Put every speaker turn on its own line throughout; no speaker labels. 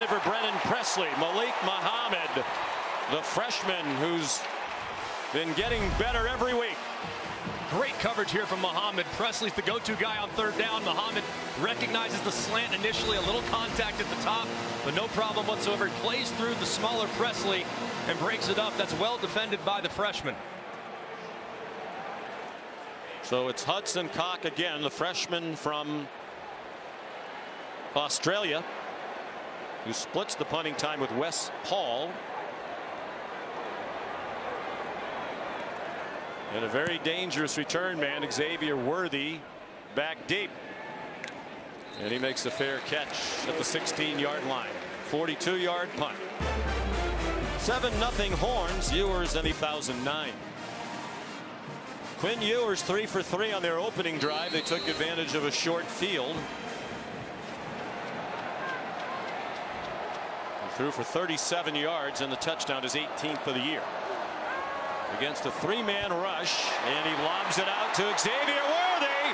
For Brennan Presley, Malik Muhammad, the freshman who's been getting better every week.
Great coverage here from Muhammad. Presley's the go-to guy on third down. Muhammad recognizes the slant initially, a little contact at the top, but no problem whatsoever. Plays through the smaller Presley and breaks it up. That's well defended by the freshman.
So it's Hudson Cock again, the freshman from Australia, who splits the punting time with Wes Paul. And a very dangerous return man, Xavier Worthy, back deep. And he makes a fair catch at the 16-yard line. 42-yard punt. 7-0 Horns. Ewers and 1009. Quinn Ewers 3 for 3 on their opening drive. They took advantage of a short field. Threw for 37 yards, and the touchdown is 18th of the year. Against a three-man rush, and he lobs it out to Xavier Worthy.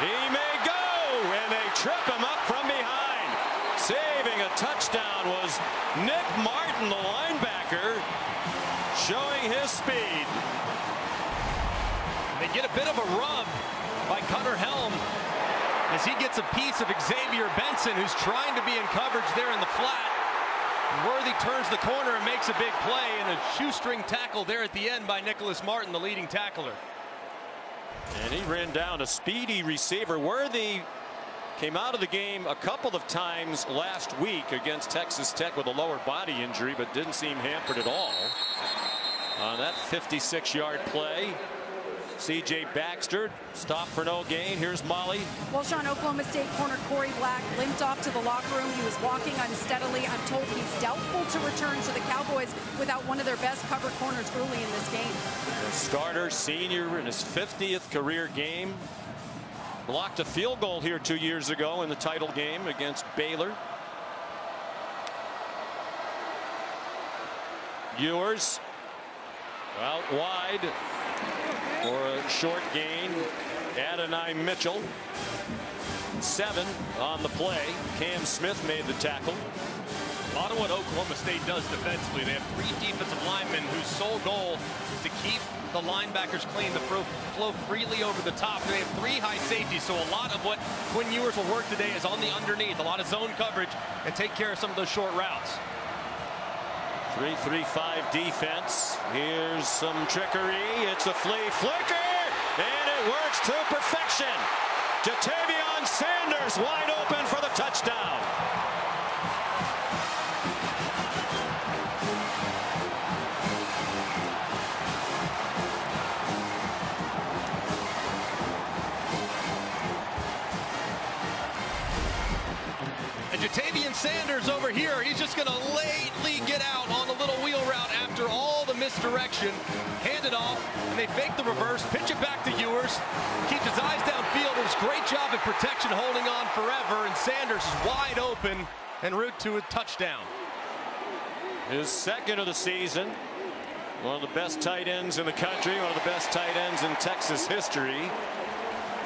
He may go, and they trip him up from behind. Saving a touchdown was Nick Martin, the linebacker, showing his speed.
They get a bit of a rub by Cutter Helm as he gets a piece of Xavier Benson, who's trying to be in coverage there in the flat. Worthy turns the corner and makes a big play, and a shoestring tackle there at the end by Nicholas Martin, the leading tackler.
And he ran down a speedy receiver. Worthy came out of the game a couple of times last week against Texas Tech with a lower body injury, but didn't seem hampered at all on that 56-yard play. C.J. Baxter stopped for no gain. Here's Molly.
Well, Sean, Oklahoma State corner Corey Black limped off to the locker room. He was walking unsteadily. I'm told he's doubtful to return to the Cowboys without one of their best cover corners early in this game.
The starter, senior in his 50th career game. Blocked a field goal here 2 years ago in the title game against Baylor. Ewers out wide for a short gain. Adonai Mitchell. 7 on the play. Cam Smith made the tackle.
A lot of what Oklahoma State does defensively. They have 3 defensive linemen whose sole goal is to keep the linebackers clean, to flow freely over the top. They have 3 high safeties, so a lot of what Quinn Ewers will work today is on the underneath, a lot of zone coverage, and take care of some of those short routes.
3-3-5 defense. Here's some trickery. It's a flea flicker, and it works to perfection. Jatavion Sanders wide open for the touchdown.
And Jatavion Sanders over here, he's just going to lately get out on a little wheel route after all the misdirection. Hand it off, and they fake the reverse, pitch it back to Ewers. Keeps his eyes downfield. It was a great job at protection, holding on forever, and Sanders is wide open en route to a touchdown.
His second of the season. One of the best tight ends in the country, one of the best tight ends in Texas history.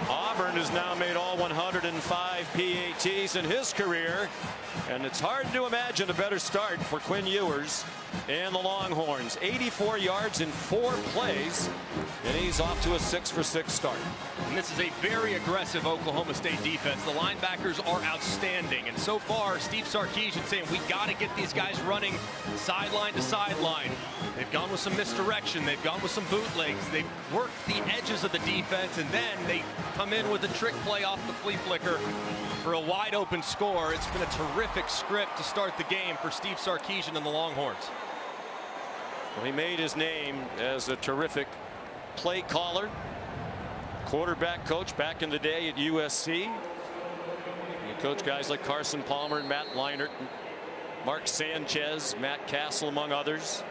Auburn has now made all 105 PATs in his career, and it's hard to imagine a better start for Quinn Ewers and the Longhorns. 84 yards in 4 plays, and he's off to a 6-for-6 start.
And this is a very aggressive Oklahoma State defense. The linebackers are outstanding, and so far Steve Sarkisian saying we got to get these guys running sideline to sideline. They've gone with some misdirection. They've gone with some bootlegs. They've worked the edges of the defense, and then they come in with a trick play off the flea flicker for a wide open score. It's been a terrific script to start the game for Steve Sarkisian and the Longhorns.
Well, he made his name as a terrific play caller, quarterback coach back in the day at USC. He coached guys like Carson Palmer and Matt Leinart, Mark Sanchez, Matt Castle, among others.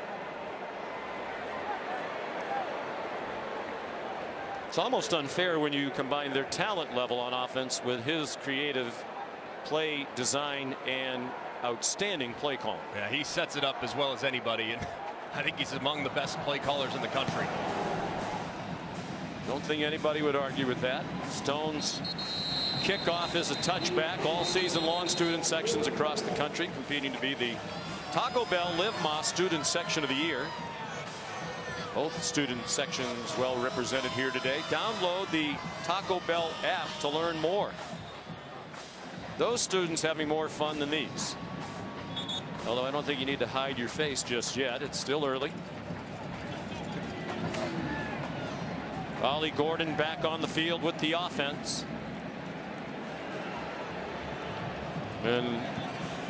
It's almost unfair when you combine their talent level on offense with his creative play design and outstanding play call.
Yeah, he sets it up as well as anybody, and I think he's among the best play callers in the country.
Don't think anybody would argue with that. Stone's kickoff is a touchback. All season long, student sections across the country competing to be the Taco Bell Live Más Student Section of the Year. Both student sections well represented here today. Download the Taco Bell app to learn more. Those students having more fun than these. Although I don't think you need to hide your face just yet. It's still early. Ollie Gordon back on the field with the offense. And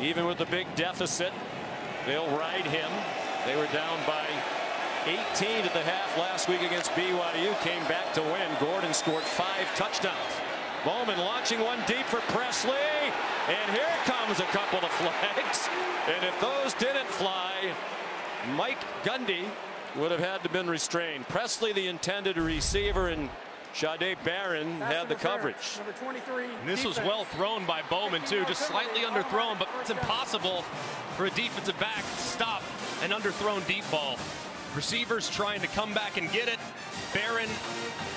even with the big deficit, they'll ride him. They were down by 18 at the half last week against BYU. Came back to win. Gordon scored 5 touchdowns. Bowman launching one deep for Presley. And here comes a couple of flags. And if those didn't fly, Mike Gundy would have had to have been restrained. Presley, the intended receiver, and Jahdae Barron had the coverage.
Number 23.
And this was well thrown by Bowman, too. Just slightly underthrown, but it's impossible for a defensive back to stop an underthrown deep ball. Receivers trying to come back and get it. Barron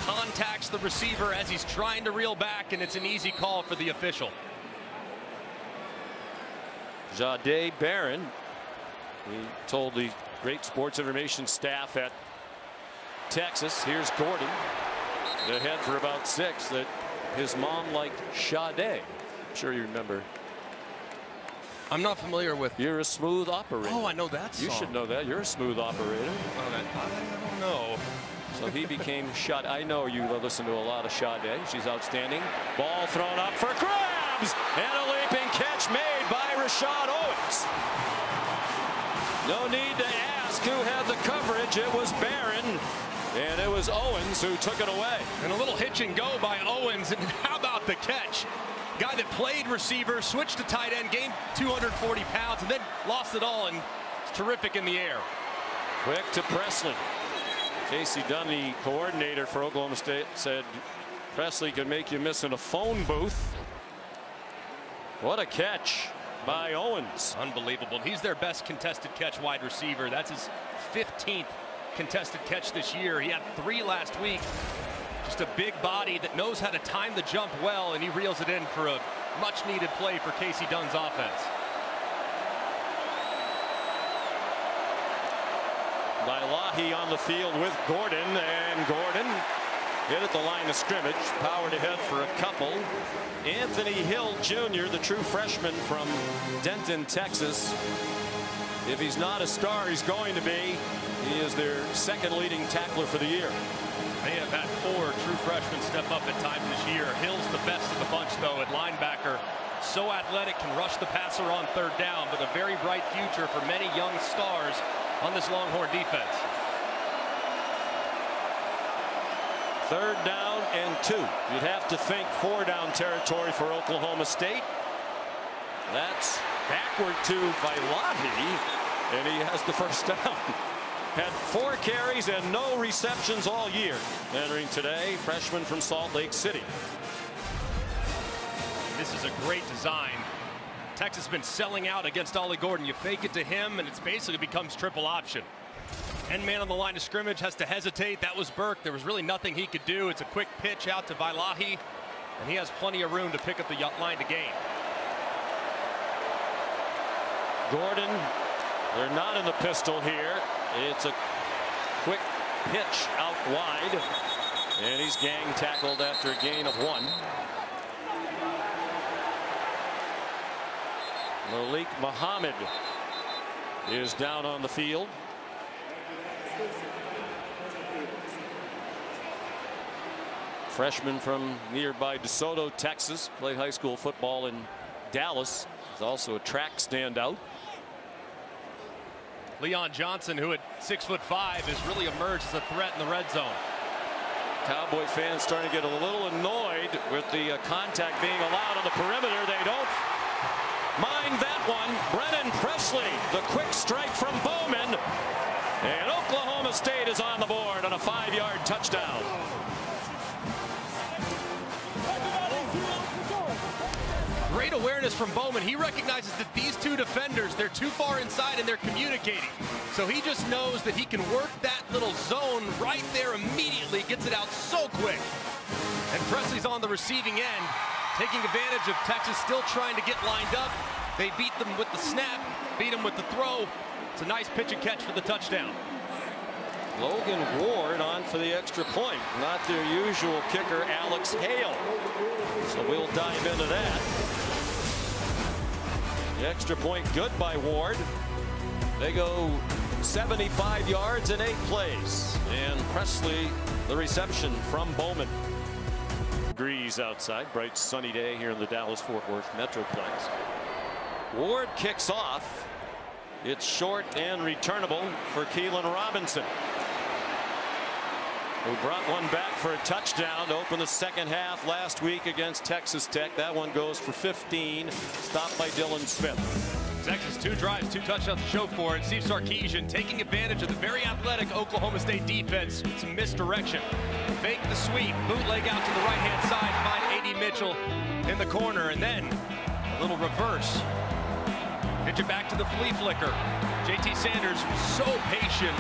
contacts the receiver as he's trying to reel back, and it's an easy call for the official.
Jahdae Barron, he told the great sports information staff at Texas, here's Gordon, the head for about 6, that his mom liked Sade. I'm sure you remember.
I'm not familiar with.
You're a smooth operator.
Oh, I know that song.
You should know that. You're a smooth operator.
I don't know.
So he became Sade. I know you listen to a lot of Sade. She's outstanding. Ball thrown up for grabs, and a leaping catch made by Rashad Owens. No need to ask who had the coverage. It was Barron, and it was Owens who took it away.
And a little hitch and go by Owens, and how about the catch? Guy that played receiver, switched to tight end, gained 240 pounds, and then lost it all, and it's terrific in the air.
Quick to Presley. Casey Dunn, the coordinator for Oklahoma State, said Presley could make you miss in a phone booth. What a catch by Owens.
Unbelievable. He's their best contested catch wide receiver. That's his 15th contested catch this year. He had 3 last week. Just a big body that knows how to time the jump well, and he reels it in for a much needed play for Casey Dunn's offense.
Vailahi on the field with Gordon, and Gordon hit at the line of scrimmage, powered ahead for a couple. Anthony Hill Jr., the true freshman from Denton, Texas. If he's not a star, he's going to be. He is their 2nd leading tackler for the year.
They have had 4 true freshmen step up at times this year. Hill's the best of the bunch, though, at linebacker. So athletic, can rush the passer on 3rd down, but a very bright future for many young stars on this Longhorn defense.
3rd down and 2. You'd have to think 4-down territory for Oklahoma State. That's backward to Vailahi, and he has the 1st down. Had 4 carries and no receptions all year. Entering today, freshman from Salt Lake City.
This is a great design. Texas has been selling out against Ollie Gordon. You fake it to him, and it basically becomes triple option. 10 man on the line of scrimmage has to hesitate. That was Burke. There was really nothing he could do. It's a quick pitch out to Vailahi, and he has plenty of room to pick up the line to gain.
Gordon, they're not in the pistol here. It's a quick pitch out wide, and he's gang tackled after a gain of 1. Malik Muhammad is down on the field. Freshman from nearby DeSoto, Texas, played high school football in Dallas. He's also a track standout.
Leon Johnson, who at 6'5", has really emerged as a threat in the red zone.
Cowboy fans starting to get a little annoyed with the contact being allowed on the perimeter. They don't mind that one. Brennan Presley, the quick strike from Bowman, and Oklahoma State is on the board on a 5-yard touchdown.
Great awareness from Bowman. He recognizes that these 2 defenders, they're too far inside and they're communicating. So he just knows that he can work that little zone right there immediately, gets it out so quick. And Presley's on the receiving end, taking advantage of Texas still trying to get lined up. They beat them with the snap, beat them with the throw. It's a nice pitch and catch for the touchdown.
Logan Ward on for the extra point. Not their usual kicker, Alex Hale. So we'll dive into that. The extra point good by Ward. They go 75 yards in 8 plays. And Presley, the reception from Bowman. Degrees outside. Bright sunny day here in the Dallas-Fort Worth Metroplex. Ward kicks off. It's short and returnable for Keelan Robinson, who brought one back for a touchdown to open the second half last week against Texas Tech. That one goes for 15, stopped by Dylan Smith.
Texas 2 drives, 2 touchdowns to show for it. Steve Sarkisian taking advantage of the very athletic Oklahoma State defense. Some misdirection. Fake the sweep, bootleg out to the right-hand side, find A.D. Mitchell in the corner, and then a little reverse. Pitch it back to the flea flicker. J.T. Sanders so patient,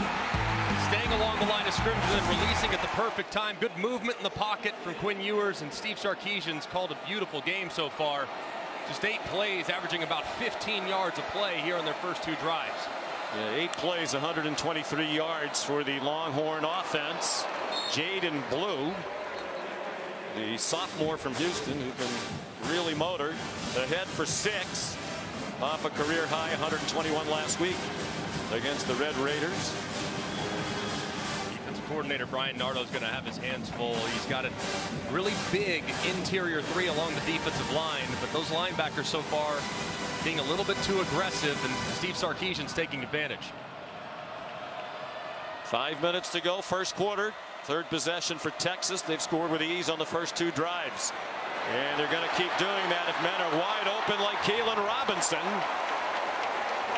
staying along the line of scrimmage and then releasing at the perfect time. Good movement in the pocket from Quinn Ewers, and Steve Sarkisian's called a beautiful game so far. Just 8 plays, averaging about 15 yards a play here on their first 2 drives.
Yeah, 8 plays, 123 yards for the Longhorn offense. Jaden Blue, the sophomore from Houston, who can really motor, ahead for 6 off a career high 121 last week against the Red Raiders.
Defensive coordinator Brian Nardo is going to have his hands full. He's got a really big interior 3 along the defensive line, but those linebackers so far being a little bit too aggressive, and Steve Sarkisian's taking advantage.
5 minutes to go, first quarter. 3rd possession for Texas. They've scored with ease on the first 2 drives. And they're going to keep doing that if men are wide open like Keelan Robinson.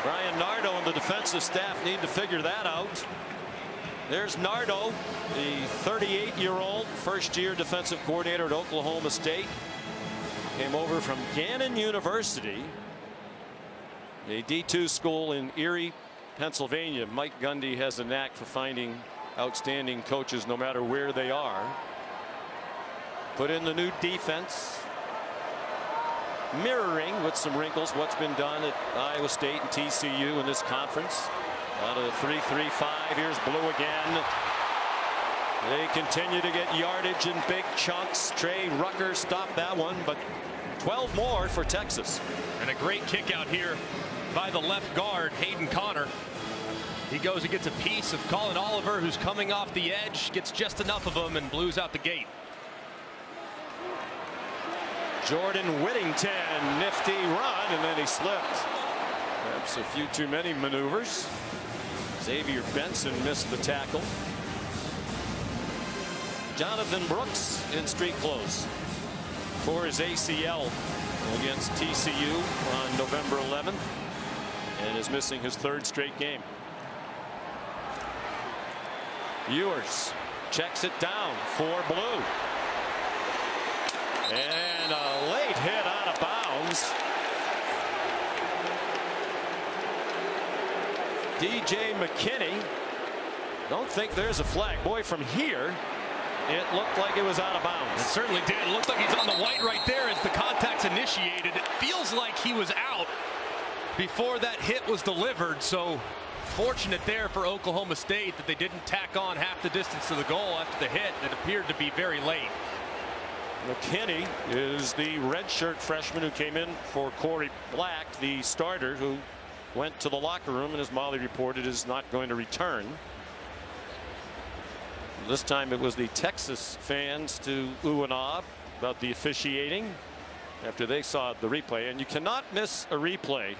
Brian Nardo and the defensive staff need to figure that out. There's Nardo, the 38-year-old first-year defensive coordinator at Oklahoma State. Came over from Gannon University, a D2 school in Erie, Pennsylvania. Mike Gundy has a knack for finding outstanding coaches no matter where they are. Put in the new defense, mirroring with some wrinkles what's been done at Iowa State and TCU in this conference. Out of the 3-3-5, here's Blue again. They continue to get yardage in big chunks. Trey Rucker stopped that one, but 12 more for Texas.
And a great kick out here by the left guard, Hayden Connor. He goes and gets a piece of Colin Oliver, who's coming off the edge, gets just enough of him and blues out the gate.
Jordan Whittington, nifty run, and then he slipped. Perhaps a few too many maneuvers. Xavier Benson missed the tackle. Jonathan Brooks in street clothes for his ACL against TCU on November 11th, and is missing his 3rd straight game. Ewers checks it down for Blue. And a late hit out of bounds. DJ McKinney. Don't think there's a flag. Boy, from here, it looked like it was out of bounds.
It certainly did. It looked like he's on the white right there as the contact's initiated. It feels like he was out before that hit was delivered. So fortunate there for Oklahoma State that they didn't tack on half the distance to the goal after the hit that appeared to be very late.
McKinney is the redshirt freshman who came in for Corey Black, the starter, who went to the locker room and, as Molly reported, is not going to return. This time it was the Texas fans to ooh and ah about the officiating after they saw the replay. And you cannot miss a replay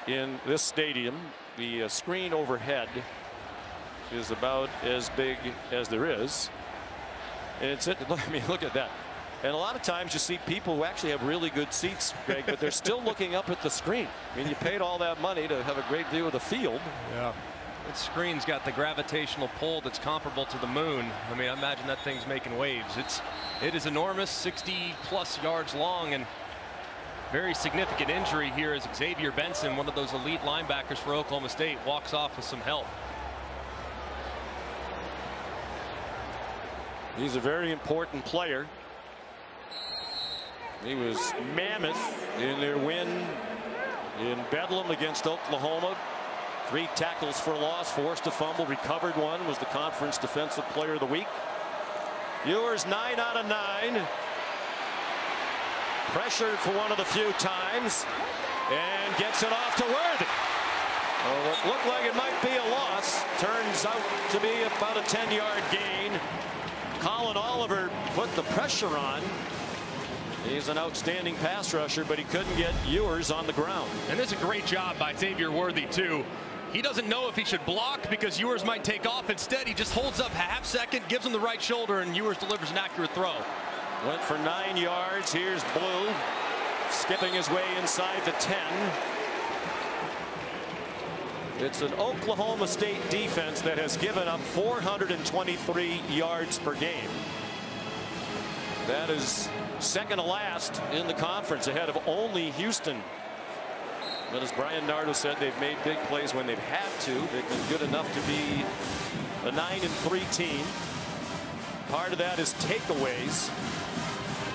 in this stadium. The screen overhead is about as big as there is. And I mean, look at that. And a lot of times you see people who actually have really good seats, Greg, but they're still looking up at the screen. I mean, you paid all that money to have a great view of the field.
Yeah. That screen's got the gravitational pull that's comparable to the moon. I mean, I imagine that thing's making waves. It is enormous, 60+ yards long, and very significant injury here as Xavier Benson, one of those elite linebackers for Oklahoma State, walks off with some help.
He's a very important player. He was mammoth in their win in Bedlam against Oklahoma. 3 tackles for loss, forced a fumble, recovered one, was the conference defensive player of the week. Ewers 9 out of 9. Pressured for one of the few times and gets it off to Worthy. Well, what looked like it might be a loss turns out to be about a 10-yard gain. Colin Oliver put the pressure on. He's an outstanding pass rusher, but he couldn't get Ewers on the ground.
And this is a great job by Xavier Worthy, too. He doesn't know if he should block because Ewers might take off. Instead, he just holds up half second, gives him the right shoulder, and Ewers delivers an accurate throw.
Went for 9 yards. Here's Blue skipping his way inside the 10. It's an Oklahoma State defense that has given up 423 yards per game. That is second to last in the conference, ahead of only Houston. But as Brian Nardo said, they've made big plays when they've had to. They've been good enough to be a 9-3 team. Part of that is takeaways.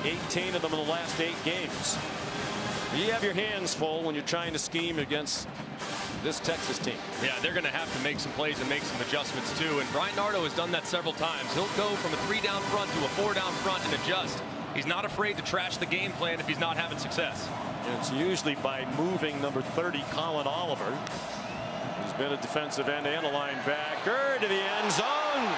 18 of them in the last 8 games. You have your hands full when you're trying to scheme against this Texas team.
Yeah, they're going to have to make some plays and make some adjustments too. And Brian Nardo has done that several times. He'll go from a 3-down front to a 4-down front and adjust. He's not afraid to trash the game plan if he's not having success.
It's usually by moving number 30, Colin Oliver. He's been a defensive end and a linebacker to the end zone.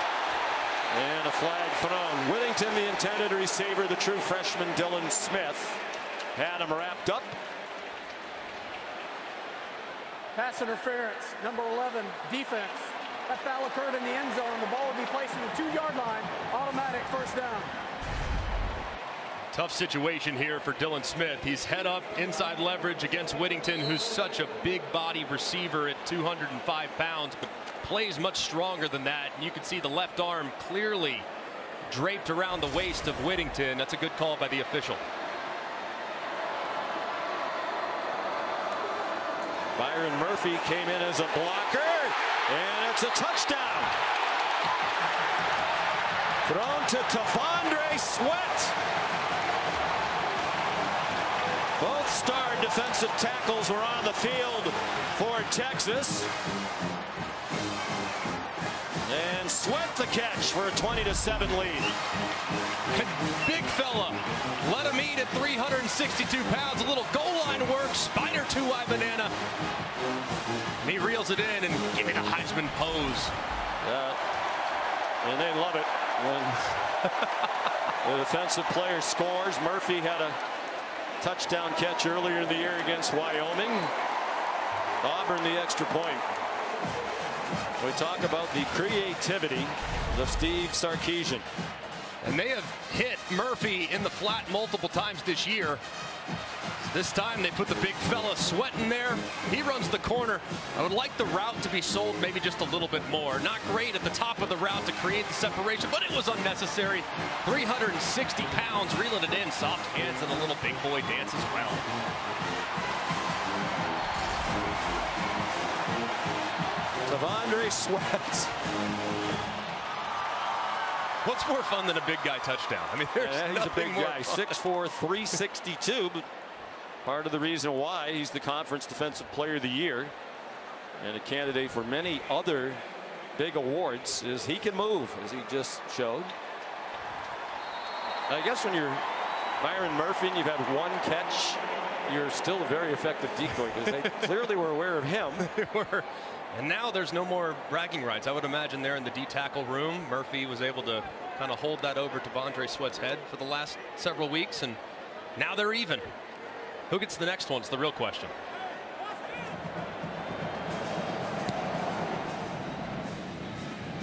And a flag thrown. Whittington, the intended receiver, the true freshman Dylan Smith, had him wrapped up.
Pass interference, number 11, defense. That foul occurred in the end zone. The ball would be placed in the 2-yard line. Automatic first down.
Tough situation here for Dylan Smith. He's head up, inside leverage against Whittington, who's such a big body receiver at 205 pounds, but plays much stronger than that. And you can see the left arm clearly draped around the waist of Whittington. That's a good call by the official.
Byron Murphy came in as a blocker, and it's a touchdown. Thrown to T'Vondre Sweat. Both star defensive tackles were on the field for Texas. And Sweat the catch for a 20-7 lead.
Big fella. Let him eat at 362 pounds. A little goal line work. Spider 2-eye banana. And he reels it in and give me the Heisman pose.
And they love it when the defensive player scores. Murphy had a touchdown catch earlier in the year against Wyoming. Auburn the extra point. We talk about the creativity of Steve Sarkisian.
And they have hit Murphy in the flat multiple times this year. This time they put the big fella Sweat in there. He runs the corner. I would like the route to be sold maybe just a little bit more. Not great at the top of the route to create the separation, but it was unnecessary. 360 pounds reeling it in. Soft hands and a little big boy dance as well.
T'Vondre Sweat.
What's more fun than a big guy touchdown? I mean, there's
he's a big guy,
fun.
6'4", 362, but part of the reason why he's the conference defensive player of the year and a candidate for many other big awards is he can move, as he just showed. I guess when you're Byron Murphy and you've had one catch, you're still a very effective decoy, because they clearly were aware of him.
They were. And now there's no more bragging rights. I would imagine there in the D-tackle room, Murphy was able to kind of hold that over to T'Vondre Sweat's head for the last several weeks, and now they're even. Who gets the next one is the real question.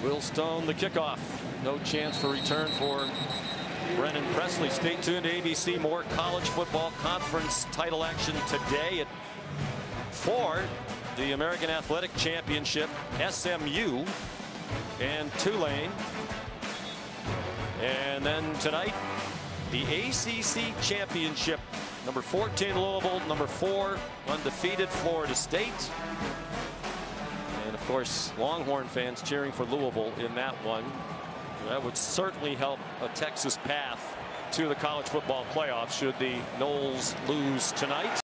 Will Stone the kickoff. No chance for return for Brennan Presley. Stay tuned to ABC. More college football conference title action today at 4. The American Athletic Championship, SMU and Tulane. And then tonight, the ACC Championship. Number 14 Louisville, number 4 undefeated Florida State. And of course, Longhorn fans cheering for Louisville in that one. That would certainly help a Texas path to the college football playoff should the Noles lose tonight.